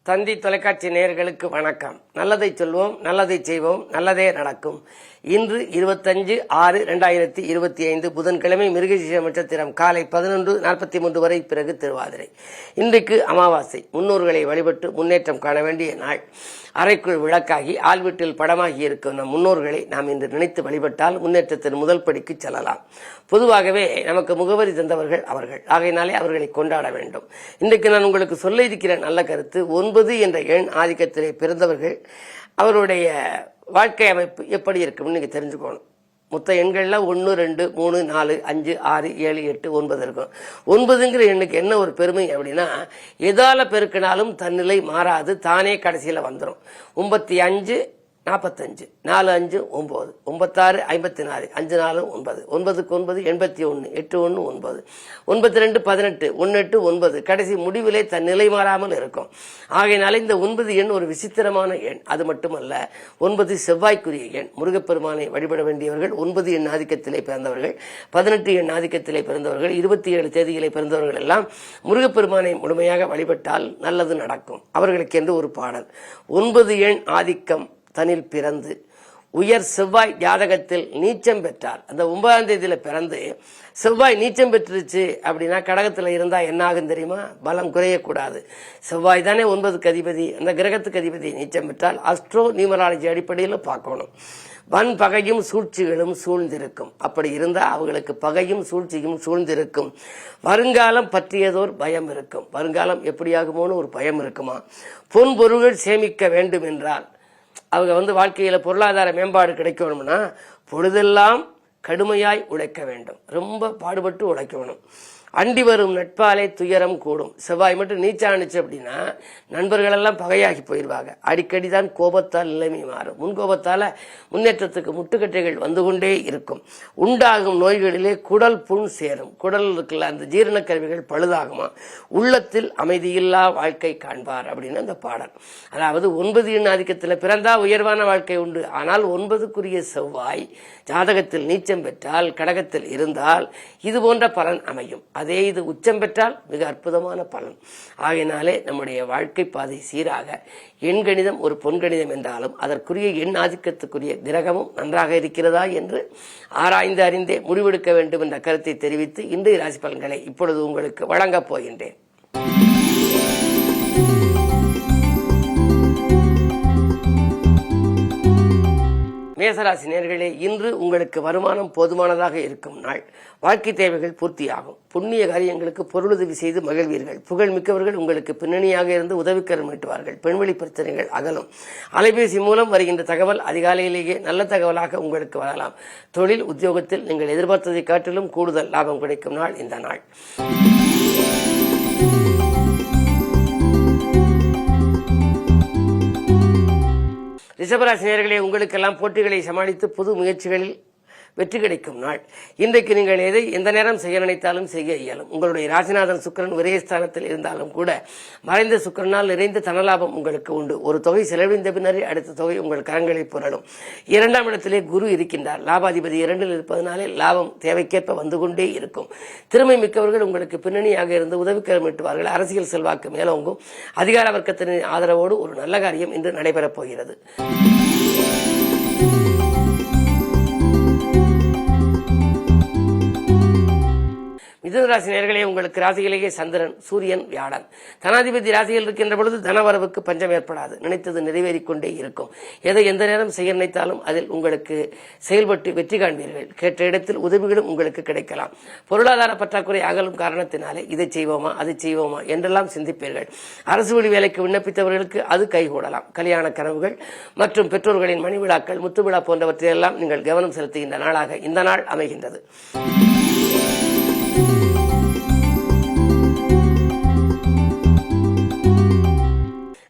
தந்தி தொலைக்காட்சி நேயர்களுக்கு வணக்கம். நல்லதை சொல்வோம், நல்லதை செய்வோம், நல்லதே நடக்கும். இன்று 25/6/2025 புதன்கிழமை மிருகசீரிஷ நட்சத்திரம் காலை 11:43 வரை, பிறகு திருவாதிரை. இன்றைக்கு அமாவாசை. முன்னோர்களை வழிபட்டு முன்னேற்றம் காண வேண்டிய நாள். அறைக்குள் விளக்காகி ஆள்வீட்டில் படமாகி இருக்கும் நம் முன்னோர்களை நாம் இன்று நினைத்து வழிபட்டால் முன்னேற்றத்தின் முதல் படிக்கு செல்லலாம். பொதுவாகவே நமக்கு முகவரி தந்தவர்கள் அவர்கள். ஆகையினாலே அவர்களை கொண்டாட வேண்டும். இன்றைக்கு நான் உங்களுக்கு சொல்ல இருக்கிற நல்ல கருத்து, 9 என்ற எண் ஆதிக்கத்திலே பிறந்தவர்கள் அவருடைய வாழ்க்கை அமைப்பு எப்படி இருக்கும்னு நீங்க தெரிஞ்சுக்கணும். மொத்த எண்கள்ல 1, 2, 3, 4, 5, 6, 7, 8, 9 இருக்கும். 9ங்கிற எண்ணுக்கு என்ன ஒரு பெருமை அப்படின்னா, எதால பெருக்கினாலும் தன்னிலை மாறாது, தானே கடைசியில வந்துடும். 95, 45, 4, 5, 9, 96, 54, 5, 4, 9, 9க்கு 9, 81, 8, 1, 9, 92, 18, 18, 9, கடைசி முடிவிலே தன் நிலை மாறாமல் இருக்கும். ஆகையினால இந்த 9 எண் ஒரு விசித்திரமான எண். அது மட்டுமல்ல, 9 செவ்வாய்க்குரிய எண். முருகப்பெருமானை வழிபட வேண்டியவர்கள் 9 எண் ஆதிக்கத்திலே பிறந்தவர்கள், 18 எண் ஆதிக்கத்திலே பிறந்தவர்கள், 27 தேதியிலே பிறந்தவர்கள் எல்லாம் முருகப்பெருமானை முழுமையாக வழிபட்டால் நல்லது நடக்கும். அவர்களுக்கு என்று ஒரு பாடல். 9 எண் ஆதிக்கம் தனில் பிறந்து உயர் செவ்வாய் ஜாதகத்தில் நீச்சம் பெற்றால், அந்த 9ஆம் தேதியில பிறந்து செவ்வாய் நீச்சம் பெற்றுச்சு அப்படின்னா கடகத்துல இருந்தா என்ன ஆகும் தெரியுமா? பலம் குறையக்கூடாது. செவ்வாய் தானே 9க்கு அதிபதி. அந்த கிரகத்துக்கு அதிபதி நீச்சம் பெற்றால் அஸ்ட்ரோ நியூமராலஜி அடிப்படையில் பார்க்கணும். வன் பகையும் சூழ்ச்சிகளும் சூழ்ந்திருக்கும். அப்படி இருந்தா அவங்களுக்கு பகையும் சூழ்ச்சியும் சூழ்ந்திருக்கும். வருங்காலம் பற்றியதோர் பயம் இருக்கும். வருங்காலம் எப்படியாகுமோன்னு ஒரு பயம் இருக்குமா? பொன் பொருள்கள் சேமிக்க வேண்டும் என்றால் அவங்க வாழ்க்கையில பொருளாதார மேம்பாடு கிடைக்கணும்னா பொழுதெல்லாம் கடுமையாய் உழைக்க வேண்டும். ரொம்ப பாடுபட்டு உழைக்கணும். அண்டி வரும் நட்பாலே துயரம் கூடும். செவ்வாய் மட்டும் நீச்சானுச்சு அப்படின்னா நண்பர்கள் எல்லாம் பகையாகி போயிடுவாங்க. அடிக்கடி தான் கோபத்தால் நிலைமை மாறும். முன்கோபத்தால முன்னேற்றத்துக்கு முட்டுக்கட்டைகள் வந்து கொண்டே இருக்கும். உண்டாகும் நோய்களிலே குடல் புண் சேரும். குடல் இருக்குல்ல, அந்த ஜீரண கருவிகள் பழுதாகுமா. உள்ளத்தில் அமைதியில்லா வாழ்க்கை காண்பார் அப்படின்னு அந்த பாடல். அதாவது 9 எண் ஆதிக்கத்தில் பிறந்தா உயர்வான வாழ்க்கை உண்டு. ஆனால் 9க்குரிய செவ்வாய் ஜாதகத்தில் நீச்சம் பெற்றால், கடகத்தில் இருந்தால் இது போன்ற பலன் அமையும். அதே இது உச்சம் பெற்றால் மிக அற்புதமான பலன். ஆகையினாலே நம்முடைய வாழ்க்கை பாதை சீராக, எண்கணிதம் ஒரு பொன்கணிதம் என்றாலும் அதற்குரிய எண் ஆதிக்கத்துக்குரிய கிரகமும் நன்றாக இருக்கிறதா என்று ஆராய்ந்து அறிந்தே முடிவெடுக்க வேண்டும் என்ற கருத்தை தெரிவித்து இன்றைய ராசி பலன்களை இப்பொழுது உங்களுக்கு வழங்கப் போகின்றேன். மேசராசி நேயர்களே, இன்று உங்களுக்கு வருமானம் போதுமானதாக இருக்கும் நாள். வாழ்க்கை தேவைகள் பூர்த்தியாகும். புண்ணிய காரியங்களுக்கு பொருளுதவி செய்து மகிழ்வீர்கள். புகழ் மிக்கவர்கள் உங்களுக்கு பின்னணியாக இருந்து உதவிக்கரம் நீட்டுவார்கள். பெண்வெளி பிரச்சனைகள் அகலும். அலைபேசி மூலம் வருகின்ற தகவல் அதிகாலையிலேயே நல்ல தகவலாக உங்களுக்கு வரலாம். தொழில் உத்தியோகத்தில் நீங்கள் எதிர்பார்த்ததை காட்டிலும் கூடுதல் லாபம் கிடைக்கும் நாள் இந்த நாள். ரிஷபராசி நேயர்களே, உங்களுக்கெல்லாம் போட்டிகளை சமாளித்து புது முயற்சிகளில் வெற்றி கிடைக்கும் நாள். இன்றைக்கு நீங்கள் எதை எந்த நேரம் செய்ய நினைத்தாலும் செய்ய இயலும். உங்களுடைய ராசிநாதன் சுக்கிரன் விரயஸ்தானத்தில் இருந்தாலும் கூட மறைந்த சுக்கிரனால் நிறைந்த தனலாபம் உங்களுக்கு உண்டு. ஒரு தொகை செலவழிந்த பின்னரே அடுத்த தொகை உங்கள் கரங்களை புரளும். 2ஆம் இடத்திலே குரு இருக்கின்றார். லாபாதிபதி 2இல் இருப்பதனாலே லாபம் தேவைக்கேற்ப வந்து கொண்டே இருக்கும். திறமை மிக்கவர்கள் உங்களுக்கு பின்னணியாக இருந்து உதவிக்கரம் நீட்டுவார்கள். அரசியல் செல்வாக்கு மேலோங்கும். அதிகார வர்க்கத்தின் ஆதரவோடு ஒரு நல்ல காரியம் இன்று நடைபெறப் போகிறது. மிதுனராசி நேயர்களே, உங்களுக்கு ராசியிலேயே சந்திரன், சூரியன், வியாழன். தனாதிபதி ராசியில் இருக்கின்ற பொழுது தனவரவுக்கு பஞ்சம் ஏற்படாது. நினைத்தது நிறைவேறிக்கொண்டே இருக்கும். எதை எந்த நேரம் செய்ய நினைத்தாலும் அதில் உங்களுக்கு செயல்பட்டு வெற்றி காண்பீர்கள். கேட்ட இடத்தில் உதவிகளும் உங்களுக்கு கிடைக்கலாம். பொருளாதார பற்றாக்குறை அகலும் காரணத்தினாலே இதை செய்வோமா அதை செய்வோமா என்றெல்லாம் சிந்திப்பீர்கள். அரசு வழி வேலைக்கு விண்ணப்பித்தவர்களுக்கு அது கைகூடலாம். கல்யாண கனவுகள் மற்றும் பெற்றோர்களின் மணி விழாக்கள், முத்து விழா போன்றவற்றையெல்லாம் நீங்கள் கவனம் செலுத்துகின்ற நாளாக இந்த நாள் அமைகின்றது.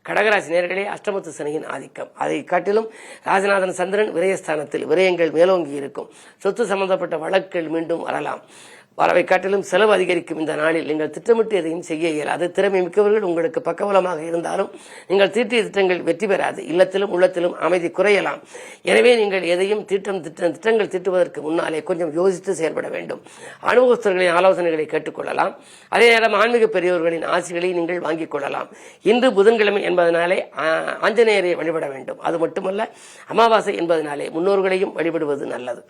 கடகராசி நேயர்களே, அஷ்டமத்து சனியின் ஆதிக்கம். அதை காட்டிலும் ராசிநாதன் சந்திரன் விரயஸ்தானத்தில். விரயங்கள் மேலோங்கி இருக்கும். சொத்து சம்பந்தப்பட்ட வழக்குகள் மீண்டும் வரலாம். வரவை காட்டிலும் செலவு அதிகரிக்கும் இந்த நாளில் நீங்கள் திட்டமிட்டு எதையும் செய்ய இயலாது. திறமை மிக்கவர்கள் உங்களுக்கு பக்கபலமாக இருந்தாலும் நீங்கள் தீட்டிய திட்டங்கள் வெற்றி பெறாது. இல்லத்திலும் உள்ளத்திலும் அமைதி குறையலாம். எனவே நீங்கள் எதையும் திட்டங்கள் தீட்டுவதற்கு முன்னாலே கொஞ்சம் யோசித்து செயல்பட வேண்டும். அனுபவஸ்தர்களின் ஆலோசனைகளை கேட்டுக்கொள்ளலாம். அதே நேரம் ஆன்மீக பெரியவர்களின் ஆசைகளை நீங்கள் வாங்கிக் கொள்ளலாம். இன்று புதன்கிழமை என்பதனாலே ஆஞ்சநேயரை வழிபட வேண்டும். அது மட்டுமல்ல, அமாவாசை என்பதனாலே முன்னோர்களையும் வழிபடுவது நல்லது.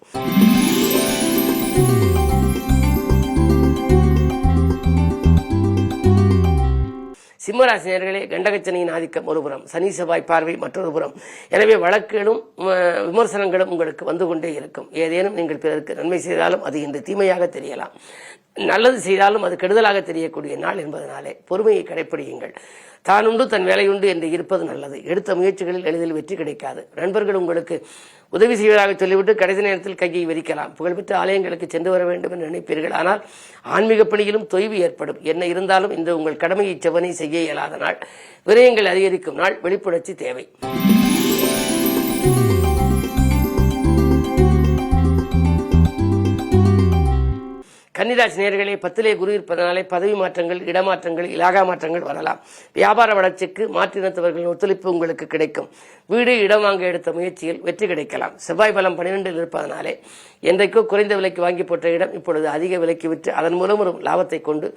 சிம்மராசினியர்களே, கண்டகச்சனியின் ஆதிக்கம் ஒருபுறம், சனி செவ்வாய் பார்வை மற்றொரு புறம். எனவே வழக்குகளும் விமர்சனங்களும் உங்களுக்கு வந்து கொண்டே இருக்கும். ஏதேனும் நீங்கள் பிறருக்கு நன்மை செய்தாலும் அது இன்று தீமையாக தெரியலாம். நல்லது செய்தாலும் அது கெடுதலாக தெரியக்கூடிய நாள் என்பதனாலே பொறுமையை கடைப்பிடியுங்கள். தான் உண்டு தன் வேலையுண்டு என்று இருப்பது நல்லது. எடுத்த முயற்சிகளில் எளிதில் வெற்றி கிடைக்காது. நண்பர்கள் உங்களுக்கு உதவி செய்வதாக சொல்லிவிட்டு கடைசி நேரத்தில் கையை விரிக்கலாம். புகழ்பெற்ற ஆலயங்களுக்கு சென்று வர வேண்டும் என்று நினைப்பீர்கள். ஆனால் ஆன்மீக பணியிலும் தொய்வு ஏற்படும். என்ன இருந்தாலும் இன்று உங்கள் கடமையை செவ்வனை செய்ய இயலாத நாள். விரயங்கள் அதிகரிக்கும் நாள். வெளிப்புணர்ச்சி தேவை. கன்னிராசி நேயர்களே, 10லே குரு இருப்பதனாலே பதவி மாற்றங்கள், இடமாற்றங்கள், இலாகா மாற்றங்கள் வரலாம். வியாபார வளர்ச்சிக்கு மாற்றினத்தவர்களின் ஒத்துழைப்பு உங்களுக்கு கிடைக்கும். வீடு இடம் வாங்க எடுத்த முயற்சியில் வெற்றி கிடைக்கலாம். செவ்வாய் பலம் 12ல் இருப்பதனாலே என்றைக்கோ குறைந்த விலைக்கு வாங்கி போட்ட இடம் இப்பொழுது அதிக விலைக்கு விற்று அதன் மூலம் ஒரு லாபத்தை கொண்டு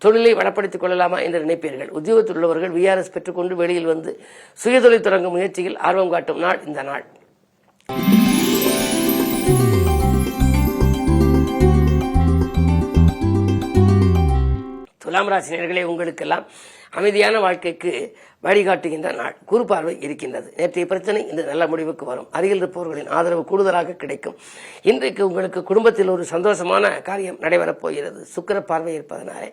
தொழிலை வளப்படுத்திக் கொள்ளலாமா என்று நினைப்பீர்கள். உத்தியோகத்தில் உள்ளவர்கள் விஆர்எஸ் பெற்றுக்கொண்டு வெளியில் வந்து சுயதொழில் தொடங்கும் முயற்சியில் ஆர்வம் காட்டும் நாள் இந்த நாள். துலாம் ராசி நேயர்களே, உங்களுக்கெல்லாம் அமைதியான வாழ்க்கைக்கு வழிகாட்டுகின்ற நாள். குரு பார்வை இருக்கின்றது. நேற்றைய பிரச்சனை இன்று நல்ல முடிவுக்கு வரும். அருகில் இருப்பவர்களின் ஆதரவு கூடுதலாக கிடைக்கும். இன்றைக்கு உங்களுக்கு குடும்பத்தில் ஒரு சந்தோஷமான காரியம் நடைபெறப் போகிறது. சுக்கிர பார்வை இருப்பதனாலே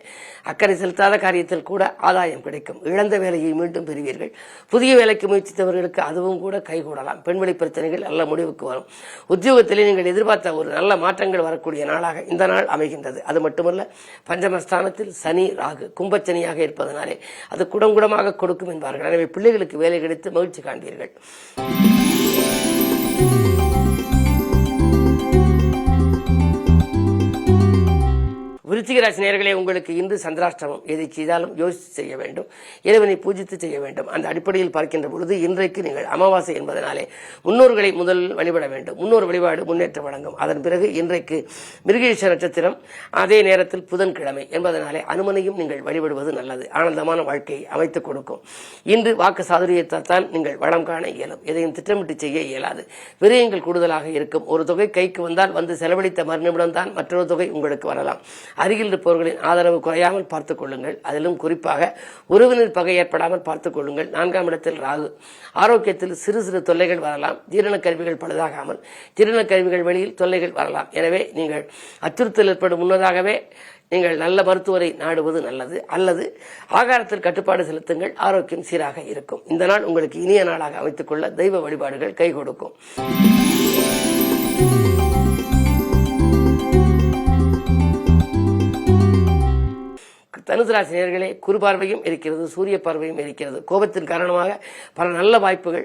அக்கறை செலுத்தாத காரியத்தில் கூட ஆதாயம் கிடைக்கும். இழந்த வேலையை மீண்டும் பெறுவீர்கள். புதிய வேலைக்கு முயற்சித்தவர்களுக்கு அதுவும் கூட கைகூடலாம். பெண்வெளி பிரச்சனைகள் நல்ல முடிவுக்கு வரும். உத்தியோகத்திலே நீங்கள் எதிர்பார்த்த ஒரு நல்ல மாற்றங்கள் வரக்கூடிய நாளாக இந்த நாள் அமைகின்றது. அது மட்டுமல்ல, பஞ்சமஸ்தானத்தில் சனி ராகு கும்பச்சனியாக இருப்பதனாலே அது குடங்குடமாக கொடுக்கும் என்பார்கள். எனவே பிள்ளைகளுக்கு வேலை கிடைத்து மகிழ்ச்சி காண்பீர்கள். விருச்சிக ராசி நேயர்களே, உங்களுக்கு இன்று சந்திராஷ்டமம். எதை செய்தாலும் யோசித்து செய்ய வேண்டும். இறைவனை பூஜித்து செய்ய வேண்டும். அந்த அடிப்படையில் பார்க்கின்ற பொழுது இன்றைக்கு நீங்கள் அமாவாசை என்பதனாலே முன்னோர்களை முதலில் வழிபட வேண்டும். முன்னோர் வழிபாடு முன்னேற்றம் வழங்கும். அதன் பிறகு இன்றைக்கு மிருகசீரிஷ நட்சத்திரம், அதே நேரத்தில் புதன்கிழமை என்பதனாலே அனுமனையும் நீங்கள் வழிபடுவது நல்லது. ஆனந்தமான வாழ்க்கையை அமைத்துக் கொடுக்கும். இன்று வாக்கு சாதுரியத்தான் நீங்கள் வளம் காண இயலும். எதையும் திட்டமிட்டு செய்ய இயலாது. விரயங்கள் கூடுதலாக இருக்கும். ஒரு தொகை கைக்கு வந்தால் வந்து செலவழித்த மறுநிமிடம் தான் மற்றொரு தொகை உங்களுக்கு வரலாம். அருகில் இருப்பவர்களின் ஆதரவு குறையாமல் பார்த்துக் கொள்ளுங்கள். அதிலும் குறிப்பாக உறவினர் பகை ஏற்படாமல் பார்த்துக் கொள்ளுங்கள். 4ஆம் இடத்தில் ராகு. ஆரோக்கியத்தில் சிறு சிறு தொல்லைகள் வரலாம். ஜீரண கருவிகள் பழுதாகாமல் ஜீரண கருவிகள் வெளியில் தொல்லைகள் வரலாம். எனவே நீங்கள் அச்சுறுத்தல் ஏற்படும் முன்னதாகவே நீங்கள் நல்ல மருத்துவரை நாடுவது நல்லது. அல்லது ஆகாரத்தில் கட்டுப்பாடு செலுத்துங்கள். ஆரோக்கியம் சீராக இருக்கும். இந்த நாள் உங்களுக்கு இனிய நாளாக அமைத்துக் கொள்ள தெய்வ வழிபாடுகள் கை கொடுக்கும். தனுசு ராசி நேயர்களே, குரு பார்வையும் இருக்கிறது, சூரிய பார்வையும் இருக்கிறது. கோபத்தின் காரணமாக பல நல்ல வாய்ப்புகள்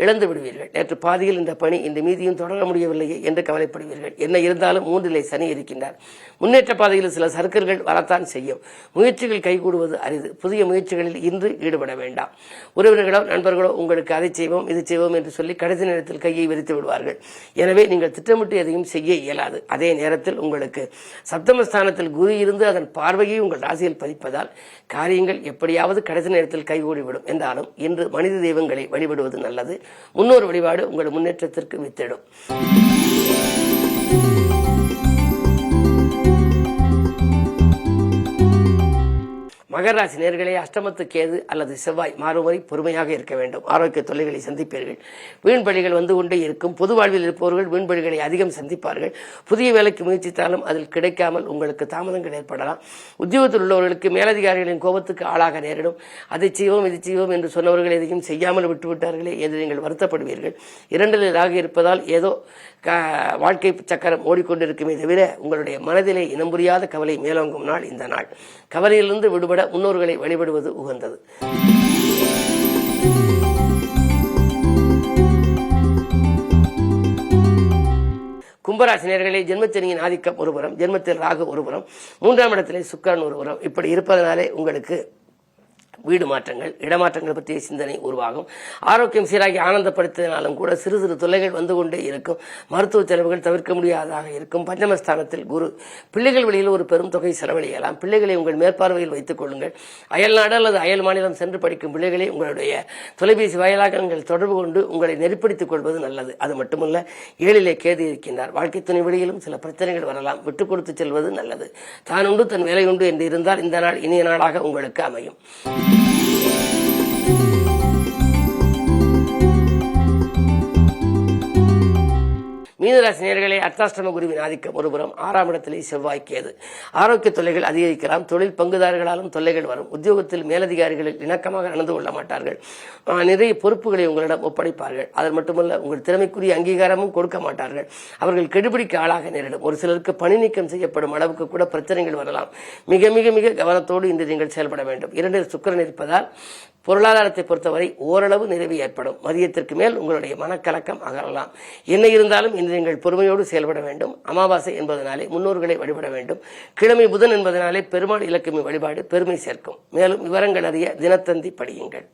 இழந்து விடுவீர்கள். நேற்று பாதியில் இந்த பணி இந்த மீதியும் தொடர முடியவில்லையே என்று கவலைப்படுவீர்கள். என்ன இருந்தாலும் 3லே சனி இருக்கின்றார். முன்னேற்ற பாதையில் சில சறுக்கல்கள் வரத்தான் செய்யும். முயற்சிகள் கைகூடுவது அரிது. புதிய முயற்சிகளில் இன்று ஈடுபட வேண்டாம். உறவினர்களோ நண்பர்களோ உங்களுக்கு அதை செய்வோம் இது செய்வோம் என்று சொல்லி கடைசி நேரத்தில் கையை விரித்து விடுவார்கள். எனவே நீங்கள் திட்டமிட்டு எதையும் செய்ய இயலாது. அதே நேரத்தில் உங்களுக்கு சப்தமஸ்தானத்தில் குரு இருந்து அதன் பார்வையை உங்கள் ராசியில் பதிப்பதால் காரியங்கள் எப்படியாவது கடைசி நேரத்தில் கைகூடிவிடும். என்றாலும் இன்று மனித தெய்வங்களை வழிபடுவது நல்லது. முன்னோர் வழிபாடு உங்கள் முன்னேற்றத்திற்கு வித்திடும். மகர ராசி நேயர்களே, அஷ்டமத்து கேது அல்லது செவ்வாய் மாறுவரை பொறுமையாக இருக்க வேண்டும். ஆரோக்கிய தொல்லைகளை சந்திப்பீர்கள். வீண்பலிகள் வந்து கொண்டே இருக்கும். பொது வாழ்வில் இருப்பவர்கள் வீண்பலிகளை அதிகம் சந்திப்பார்கள். புதிய வேலைக்கு முயற்சித்தாலும் அதில் கிடைக்காமல் உங்களுக்கு தாமதங்கள் ஏற்படலாம். உத்தியோகத்தில் உள்ளவர்களுக்கு மேலதிகாரிகளின் கோபத்துக்கு ஆளாக நேரிடும். அதை செய்வோம் இது செய்வோம் என்று சொன்னவர்கள் எதையும் செய்யாமல் விட்டுவிட்டார்களே என்று நீங்கள் வருத்தப்படுவீர்கள். 2ல் ராகு இருப்பதால் ஏதோ வாழ்க்கை சக்கரம் ஓடிக்கொண்டிருக்குமே தவிர உங்களுடைய மனதிலே இனம் புரியாத கவலை மேலோங்கும் நாள் இந்த நாள். கவலையிலிருந்து விடுபட முன்னோர்களை வழிபடுவது உகந்தது. கும்பராசினியர்களே, ஜென்மச்சனியின் ஆதிக்கம் ஒருபுறம், ஜென்மத்தில் ராகு ஒருபுறம், 3ஆம் இடத்திலே சுக்கிரன் ஒருபுறம். இப்படி இருப்பதனாலே உங்களுக்கு வீடு மாற்றங்கள், இடமாற்றங்கள் பற்றிய சிந்தனை உருவாகும். ஆரோக்கியம் சீராகி ஆனந்தப்படுத்தினாலும் கூட சிறு சிறு தொல்லைகள் வந்து கொண்டே இருக்கும். மருத்துவ செலவுகள் தவிர்க்க முடியாததாக இருக்கும். பஞ்சமஸ்தானத்தில் குரு. பிள்ளைகள் வழியில் ஒரு பெரும் தொகை செலவழியலாம். பிள்ளைகளை உங்கள் மேற்பார்வையில் வைத்துக் கொள்ளுங்கள். அயல்நாடு அல்லது அயல் மாநிலம் சென்று படிக்கும் பிள்ளைகளை உங்களுடைய தொலைபேசி வாயிலாக நீங்கள் தொடர்பு கொண்டு உங்களை நெறிப்படுத்திக் கொள்வது நல்லது. அது மட்டுமல்ல, 7லே கேது இருக்கின்றார். வாழ்க்கை துணை வழியிலும் சில பிரச்சனைகள் வரலாம். விட்டுக் கொடுத்து செல்வது நல்லது. தான் உண்டு தன் வேலை உண்டு என்று இருந்தால் இந்த நாள் இனிய நாளாக உங்களுக்கு அமையும். மீனராசி நேயர்களே, அர்த்தாஷ்டம குருவின் ஆதிக்கம் ஒருபுறம், 6ஆம் இடத்திலே செவ்வாய் கேது. ஆரோக்கிய தொல்லைகள் அதிகரிக்கலாம். தொழில் பங்குதாரர்களாலும் தொல்லைகள் வரும். உத்தியோகத்தில் மேலதிகாரிகளில் இணக்கமாக நடந்து கொள்ள மாட்டார்கள். நிறைய பொறுப்புகளை உங்களிடம் ஒப்படைப்பார்கள். அது மட்டுமல்ல, உங்கள் திறமைக்குரிய அங்கீகாரமும் கொடுக்க மாட்டார்கள். அவர்கள் கெடுபிடிக்க ஆளாக நேரிடும். ஒரு சிலருக்கு பணி நீக்கம் செய்யப்படும் அளவுக்கு கூட பிரச்சனைகள் வரலாம். மிக மிக மிக கவனத்தோடு இன்று நீங்கள் செயல்பட வேண்டும். 2 சுக்கிரன் இருப்பதால் பொருளாதாரத்தை பொறுத்தவரை ஓரளவு நிறைவு ஏற்படும். மதியத்திற்கு மேல் உங்களுடைய மனக்கலக்கம் அகலலாம். என்ன இருந்தாலும் இன்று நீங்கள் பொறுமையோடு செயல்பட வேண்டும். அமாவாசை என்பதனாலே முன்னோர்களை வழிபட வேண்டும். கிழமை புதன் என்பதனாலே பெருமாள் இலக்குமி வழிபாடு பெருமை சேர்க்கும். மேலும் விவரங்கள் அறிய தினத்தந்தி படியுங்கள்.